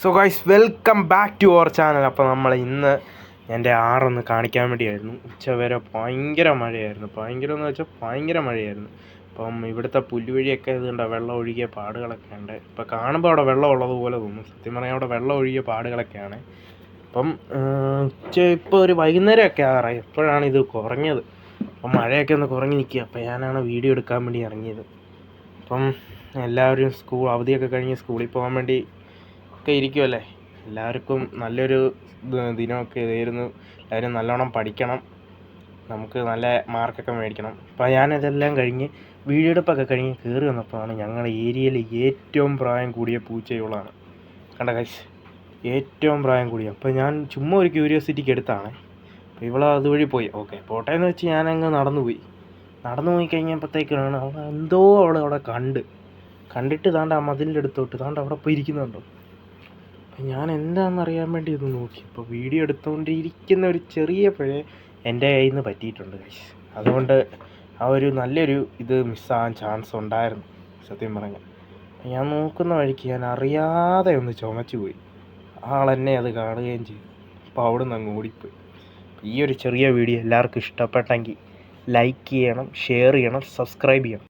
So guys, welcome back to our channel. അപ്പോൾ നമ്മൾ ഇന്ന് എൻ്റെ ആറൊന്ന് കാണിക്കാൻ വേണ്ടിയായിരുന്നു. ഉച്ചവരെ ഭയങ്കര മഴയായിരുന്നു. ഭയങ്കരം എന്ന് വെച്ചാൽ ഭയങ്കര മഴയായിരുന്നു. അപ്പം ഇവിടുത്തെ പുല്ലുവഴിയൊക്കെ ഇതുണ്ട്, വെള്ളം ഒഴുകിയ പാടുകളൊക്കെ ഉണ്ട്. ഇപ്പോൾ കാണുമ്പോൾ അവിടെ വെള്ളം ഉള്ളതുപോലെ തോന്നും. സത്യം പറഞ്ഞാൽ അവിടെ വെള്ളം ഒഴുകിയ പാടുകളൊക്കെയാണ്. അപ്പം ഇപ്പോൾ ഒരു വൈകുന്നേരമൊക്കെ ആറായി. എപ്പോഴാണ് ഇത് കുറഞ്ഞത്. അപ്പം മഴയൊക്കെ ഒന്ന് കുറഞ്ഞ് നിൽക്കുക. അപ്പോൾ ഞാനാണ് വീഡിയോ എടുക്കാൻ വേണ്ടി ഇറങ്ങിയത്. അപ്പം എല്ലാവരും അവധിയൊക്കെ കഴിഞ്ഞ് സ്കൂളിൽ പോകാൻ വേണ്ടി ഒക്കെ ഇരിക്കുമല്ലേ. എല്ലാവർക്കും നല്ലൊരു ദിനമൊക്കെ ഇതായിരുന്നു. എല്ലാവരും നല്ലോണം പഠിക്കണം, നമുക്ക് നല്ല മാർക്കൊക്കെ മേടിക്കണം. അപ്പോൾ ഞാനിതെല്ലാം കഴിഞ്ഞ് വീഡിയോ എടുപ്പൊക്കെ കഴിഞ്ഞ് കയറി വന്നപ്പോഴാണ് ഞങ്ങളുടെ ഏരിയയിൽ ഏറ്റവും പ്രായം കൂടിയ പൂച്ചയുള്ളതാണ്. കണ്ട കാശ്, ഏറ്റവും പ്രായം കൂടിയ. അപ്പോൾ ഞാൻ ചുമ്മാ ഒരു ക്യൂരിയോസിറ്റിക്ക് എടുത്താണ്. അപ്പോൾ ഇവളെ അതുവഴി പോയി. ഓക്കെ, പോട്ടേന്ന് വെച്ച് ഞാനങ്ങ് നടന്നു പോയി കഴിഞ്ഞപ്പോഴത്തേക്കാണ് അവൾ അവിടെ കണ്ടിട്ട് താണ്ട് ആ മതിലിൻ്റെ അടുത്തോട്ട് താണ്ട് അവിടെ പോയി ഇരിക്കുന്നുണ്ടോ. അപ്പം ഞാൻ എന്താണെന്നറിയാൻ വേണ്ടി ഇത് നോക്കി. അപ്പോൾ വീഡിയോ എടുത്തുകൊണ്ടിരിക്കുന്ന ഒരു ചെറിയ പിഴ എൻ്റെ കയ്യിൽ നിന്ന് പറ്റിയിട്ടുണ്ട് ഗൈസ്. അതുകൊണ്ട് ആ ഒരു നല്ലൊരു ഇത് മിസ്സാകാൻ ചാൻസ് ഉണ്ടായിരുന്നു സത്യം പറഞ്ഞാൽ. ഞാൻ നോക്കുന്ന വഴിക്ക് ഞാൻ അറിയാതെ ഒന്ന് ചുമച്ചു പോയി. ആളെന്നെ അത് കാണുകയും ചെയ്തു. അപ്പോൾ അവിടെ നിന്ന് അങ്ങ് ഓടിപ്പോയി. ഈ ഒരു ചെറിയ വീഡിയോ എല്ലാവർക്കും ഇഷ്ടപ്പെട്ടെങ്കിൽ ലൈക്ക് ചെയ്യണം, ഷെയർ ചെയ്യണം, സബ്സ്ക്രൈബ് ചെയ്യണം.